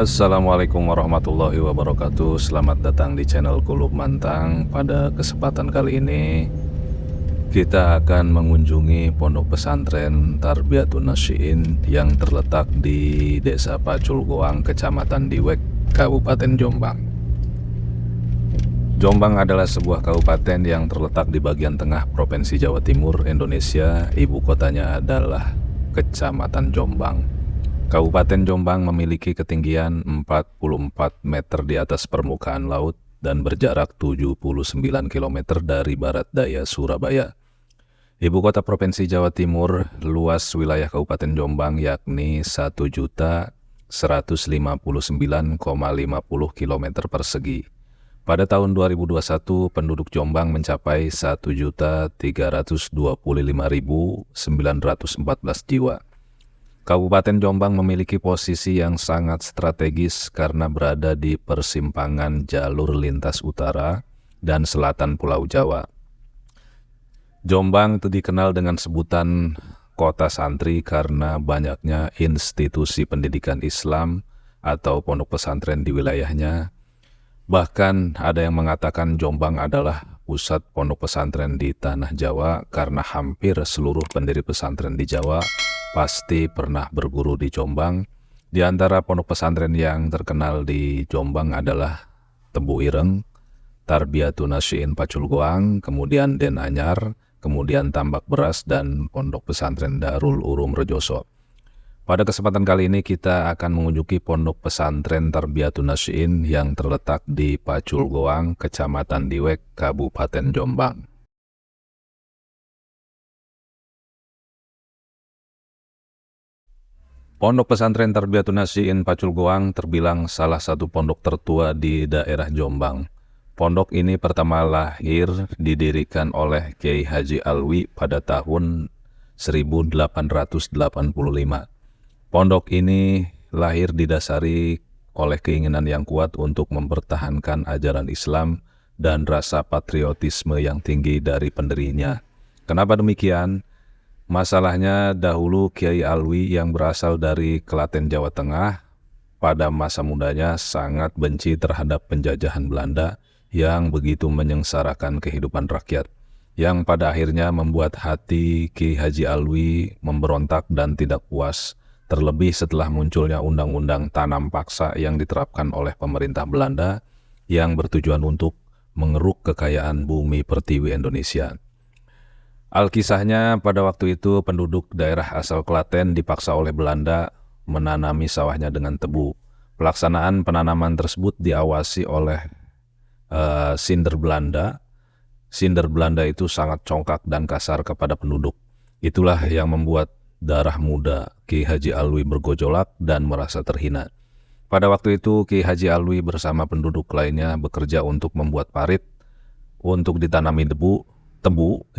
Assalamualaikum warahmatullahi wabarakatuh. Selamat datang di channel Kulub Mantang. Pada kesempatan kali ini kita akan mengunjungi pondok pesantren Tarbiyatun Nasyiin yang terletak di Desa Pacul Goang, Kecamatan Diwek, Kabupaten Jombang. Jombang adalah sebuah kabupaten yang terletak di bagian tengah Provinsi Jawa Timur, Indonesia. Ibu kotanya adalah Kecamatan Jombang. Kabupaten Jombang memiliki ketinggian 44 meter di atas permukaan laut dan berjarak 79 km dari barat daya Surabaya. Ibu kota Provinsi Jawa Timur, luas wilayah Kabupaten Jombang yakni 1.159,50 km persegi. Pada tahun 2021, penduduk Jombang mencapai 1.325.914 jiwa. Kabupaten Jombang memiliki posisi yang sangat strategis karena berada di persimpangan jalur lintas utara dan selatan Pulau Jawa. Jombang itu dikenal dengan sebutan kota santri karena banyaknya institusi pendidikan Islam atau pondok pesantren di wilayahnya. Bahkan ada yang mengatakan Jombang adalah pusat pondok pesantren di tanah Jawa karena hampir seluruh pendiri pesantren di Jawa pasti pernah berguru di Jombang. Di antara pondok pesantren yang terkenal di Jombang adalah Tebu Ireng, Tarbiyatun Nasyiin Pacul Goang, kemudian Den Anyar, kemudian Tambak Beras, dan pondok pesantren Darul Urum Rejoso. Pada kesempatan kali ini kita akan mengunjungi pondok pesantren Tarbiyatun Nasyiin yang terletak di Pacul Goang, Kecamatan Diwek, Kabupaten Jombang. Pondok pesantren Tarbiyatun Nasyiin Pacul Goang terbilang salah satu pondok tertua di daerah Jombang. Pondok ini pertama lahir didirikan oleh Kiai Haji Alwi pada tahun 1885. Pondok ini lahir didasari oleh keinginan yang kuat untuk mempertahankan ajaran Islam dan rasa patriotisme yang tinggi dari pendirinya. Kenapa demikian? Masalahnya dahulu Kiai Alwi yang berasal dari Klaten, Jawa Tengah, pada masa mudanya sangat benci terhadap penjajahan Belanda yang begitu menyengsarakan kehidupan rakyat, yang pada akhirnya membuat hati Kiai Haji Alwi memberontak dan tidak puas, terlebih setelah munculnya undang-undang tanam paksa yang diterapkan oleh pemerintah Belanda yang bertujuan untuk mengeruk kekayaan bumi pertiwi Indonesia. Alkisahnya pada waktu itu penduduk daerah asal Klaten dipaksa oleh Belanda menanami sawahnya dengan tebu. Pelaksanaan penanaman tersebut diawasi oleh Sinder Belanda. Sinder Belanda itu sangat congkak dan kasar kepada penduduk. Itulah yang membuat darah muda Kiai Haji Alwi bergejolak dan merasa terhina. Pada waktu itu Kiai Haji Alwi bersama penduduk lainnya bekerja untuk membuat parit untuk ditanami tebu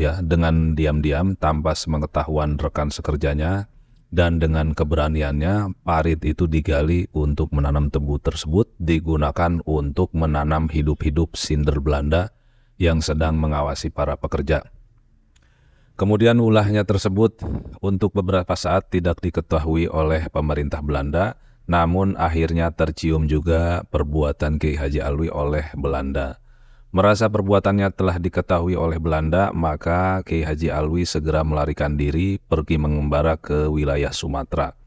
ya, dengan diam-diam tanpa sepengetahuan rekan sekerjanya, dan dengan keberaniannya parit itu digali untuk menanam tebu tersebut digunakan untuk menanam hidup-hidup Sinder Belanda yang sedang mengawasi para pekerja. Kemudian ulahnya tersebut untuk beberapa saat tidak diketahui oleh pemerintah Belanda, namun akhirnya tercium juga perbuatan Kiai Haji Alwi oleh Belanda. Merasa perbuatannya telah diketahui oleh Belanda, maka Kiai Haji Alwi segera melarikan diri pergi mengembara ke wilayah Sumatera.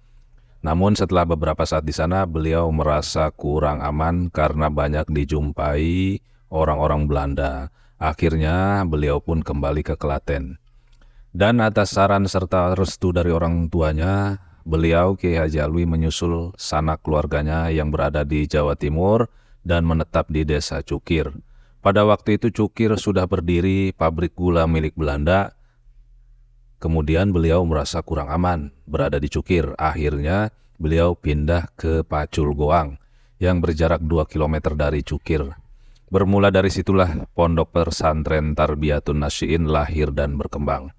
Namun setelah beberapa saat di sana, beliau merasa kurang aman karena banyak dijumpai orang-orang Belanda. Akhirnya beliau pun kembali ke Klaten. Dan atas saran serta restu dari orang tuanya, beliau Kiai Haji Alwi menyusul sanak keluarganya yang berada di Jawa Timur dan menetap di Desa Cukir. Pada waktu itu Cukir sudah berdiri pabrik gula milik Belanda. Kemudian beliau merasa kurang aman berada di Cukir. Akhirnya beliau pindah ke Pacul Goang yang berjarak 2 km dari Cukir. Bermula dari situlah pondok pesantren Tarbiyatun Nasyiin lahir dan berkembang.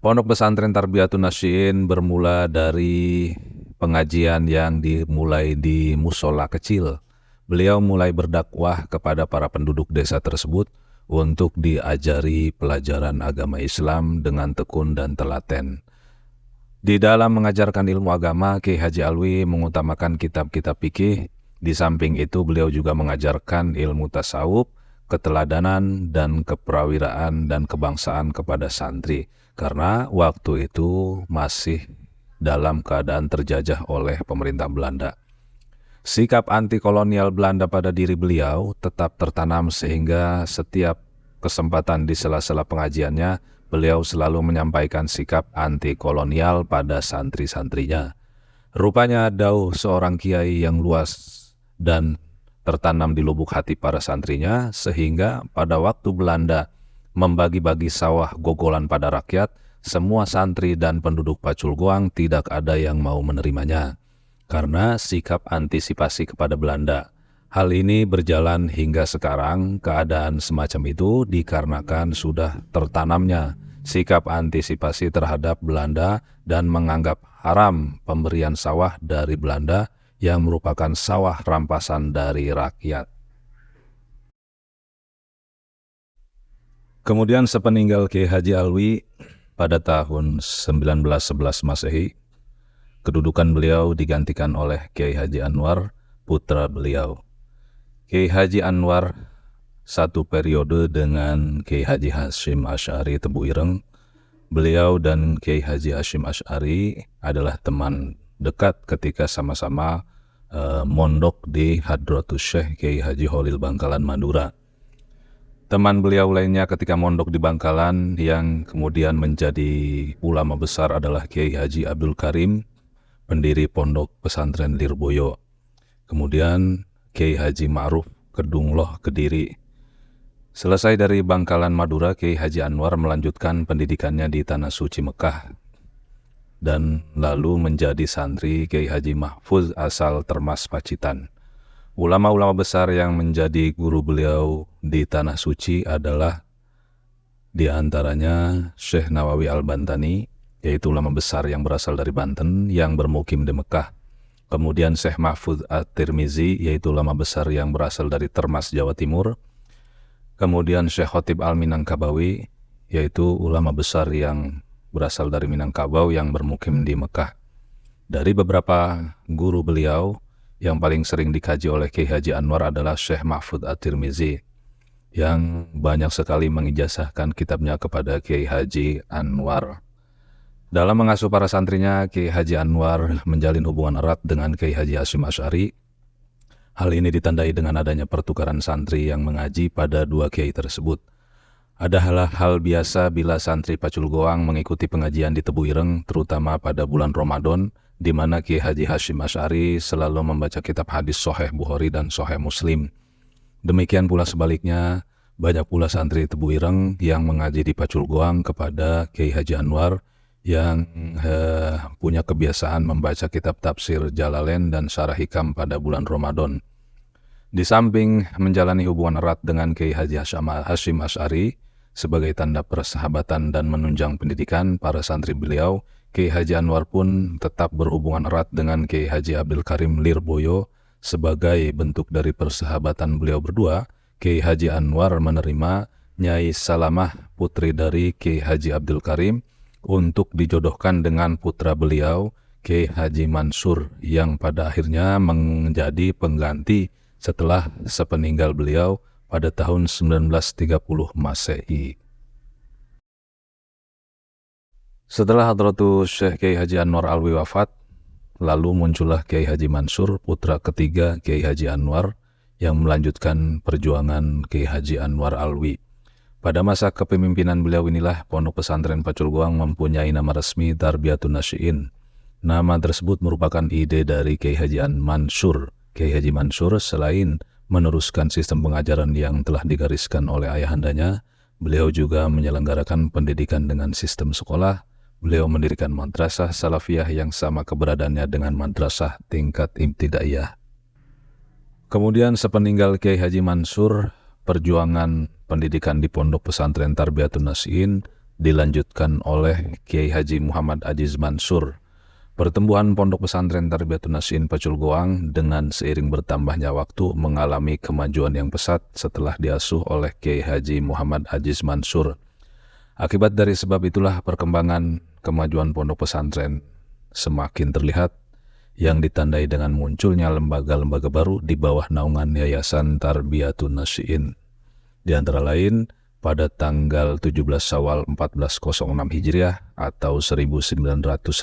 Pondok pesantren Tarbiyatun Nasyiin bermula dari pengajian yang dimulai di musola kecil. Beliau mulai berdakwah kepada para penduduk desa tersebut untuk diajari pelajaran agama Islam dengan tekun dan telaten. Di dalam mengajarkan ilmu agama, Kiai Haji Alwi mengutamakan kitab-kitab fikih. Di samping itu beliau juga mengajarkan ilmu tasawuf, keteladanan, dan keprawiraan dan kebangsaan kepada santri. Karena waktu itu masih dalam keadaan terjajah oleh pemerintah Belanda. Sikap anti kolonial Belanda pada diri beliau tetap tertanam sehingga setiap kesempatan di sela-sela pengajiannya, beliau selalu menyampaikan sikap anti kolonial pada santri-santrinya. Rupanya dauh seorang kiai yang luas dan tertanam di lubuk hati para santrinya, sehingga pada waktu Belanda membagi-bagi sawah gogolan pada rakyat, semua santri dan penduduk Pacul Goang tidak ada yang mau menerimanya karena sikap antisipasi kepada Belanda. Hal ini berjalan hingga sekarang. Keadaan semacam itu dikarenakan sudah tertanamnya sikap antisipasi terhadap Belanda dan menganggap haram pemberian sawah dari Belanda yang merupakan sawah rampasan dari rakyat. Kemudian sepeninggal Kiai Haji Alwi pada tahun 1911 Masehi, kedudukan beliau digantikan oleh Kiai Haji Anwar, putra beliau. Kiai Haji Anwar satu periode dengan Kiai Haji Hasyim Asy'ari Tebu Ireng. Beliau dan Kiai Haji Hasyim Asy'ari adalah teman dekat ketika sama-sama mondok di Hadratus Syekh Kiai Haji Holil Bangkalan Madura. Teman beliau lainnya ketika mondok di Bangkalan yang kemudian menjadi ulama besar adalah Kiai Haji Abdul Karim, pendiri Pondok Pesantren Lirboyo. Kemudian Kiai Haji Ma'ruf Kedungloh Kediri. Selesai dari Bangkalan Madura, Kiai Haji Anwar melanjutkan pendidikannya di Tanah Suci Mekah dan lalu menjadi santri Kiai Haji Mahfuz asal Termas Pacitan. Ulama-ulama besar yang menjadi guru beliau di Tanah Suci adalah di antaranya Syekh Nawawi Al-Bantani, yaitu ulama besar yang berasal dari Banten yang bermukim di Mekah. Kemudian Syekh Mahfuz At-Tirmizi, yaitu ulama besar yang berasal dari Termas, Jawa Timur. Kemudian Syekh Khotib Al-Minangkabawi, yaitu ulama besar yang berasal dari Minangkabau yang bermukim di Mekah. Dari beberapa guru beliau, yang paling sering dikaji oleh Kiai Haji Anwar adalah Syekh Mahfuz At-Tirmizi, yang banyak sekali mengijazahkan kitabnya kepada Kiai Haji Anwar. Dalam mengasuh para santrinya, Kiai Haji Anwar menjalin hubungan erat dengan Kiai Haji Hasyim Asy'ari. Hal ini ditandai dengan adanya pertukaran santri yang mengaji pada dua kiai tersebut. Adalah hal biasa bila santri Pacul Goang mengikuti pengajian di Tebu Ireng, terutama pada bulan Ramadan, di mana Kiai Haji Hasyim Asy'ari selalu membaca kitab hadis Sahih Bukhari dan Sahih Muslim. Demikian pula sebaliknya, banyak pula santri Tebu Ireng yang mengaji di Pacul Goang kepada Kiai Haji Anwar yang punya kebiasaan membaca kitab tafsir Jalalain dan Syarah Hikam pada bulan Ramadan. Di samping menjalani hubungan erat dengan Kiai Haji Hasyim Asy'ari sebagai tanda persahabatan dan menunjang pendidikan para santri beliau, Kiai Haji Anwar pun tetap berhubungan erat dengan Kiai Haji Abdul Karim Lirboyo. Sebagai bentuk dari persahabatan beliau berdua, Kiai Haji Anwar menerima Nyai Salamah, putri dari Kiai Haji Abdul Karim, untuk dijodohkan dengan putra beliau, Kiai Haji Mansur, yang pada akhirnya menjadi pengganti setelah sepeninggal beliau pada tahun 1930 Masehi. Setelah Hadratus Syekh Kiai Haji Anwar Alwi wafat, lalu muncullah Kiai Haji Mansur, putra ketiga Kiai Haji Anwar, yang melanjutkan perjuangan Kiai Haji Anwar Alwi. Pada masa kepemimpinan beliau inilah Pondok Pesantren Pacul Goang mempunyai nama resmi Tarbiyatun Nasyi'in. Nama tersebut merupakan ide dari Kiai Haji Mansur. Kiai Haji Mansur selain meneruskan sistem pengajaran yang telah digariskan oleh ayahandanya, beliau juga menyelenggarakan pendidikan dengan sistem sekolah. Beliau mendirikan madrasah salafiyah yang sama keberadaannya dengan madrasah tingkat ibtidaiyah. Kemudian sepeninggal Kiai Haji Mansur, perjuangan pendidikan di Pondok Pesantren Tarbiyatun Nasyi'in dilanjutkan oleh Kiai Haji Muhammad Aziz Mansur. Pertumbuhan Pondok Pesantren Tarbiyatun Nasyi'in Pacul Goang dengan seiring bertambahnya waktu mengalami kemajuan yang pesat setelah diasuh oleh Kiai Haji Muhammad Aziz Mansur. Akibat dari sebab itulah perkembangan kemajuan Pondok Pesantren semakin terlihat yang ditandai dengan munculnya lembaga-lembaga baru di bawah naungan Yayasan Tarbiyatun Nash'iin. Di antara lain, pada tanggal 17 Syawal 1406 Hijriah atau 1986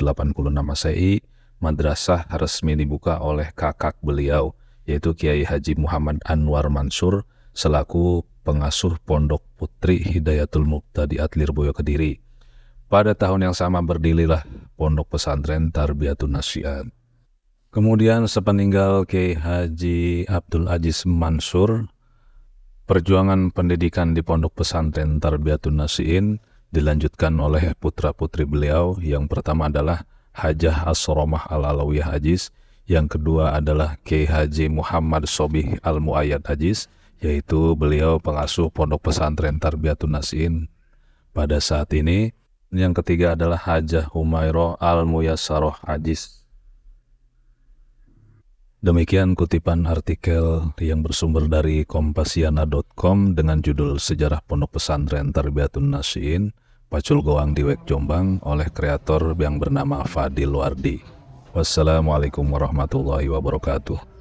Masehi, madrasah resmi dibuka oleh kakak beliau, yaitu Kiai Haji Muhammad Anwar Mansur, selaku pengasuh Pondok Putri Hidayatul Mubtadi'at Lirboyo Kediri. Pada tahun yang sama berdirilah Pondok Pesantren Tarbiyatun Nash'iin. Kemudian sepeninggal Kiai Haji Abdul Aziz Mansur, perjuangan pendidikan di Pondok Pesantren Tarbiyatun Nash'iin dilanjutkan oleh putra-putri beliau. Yang pertama adalah Hajah Asromah Al-Alawiyah Aziz, yang kedua adalah Kiai Haji Muhammad Sobih Al-Muayyad Aziz, yaitu beliau pengasuh Pondok Pesantren Tarbiyatun Nash'iin pada saat ini. Yang ketiga adalah Hajah Humairah Al-Muyassarah Aziz. Demikian kutipan artikel yang bersumber dari kompasiana.com dengan judul Sejarah Pondok Pesantren Tarbiyatun Nash'iin Pacul Goang di Wek Jombang oleh kreator yang bernama Fadil Wardi. Wassalamualaikum warahmatullahi wabarakatuh.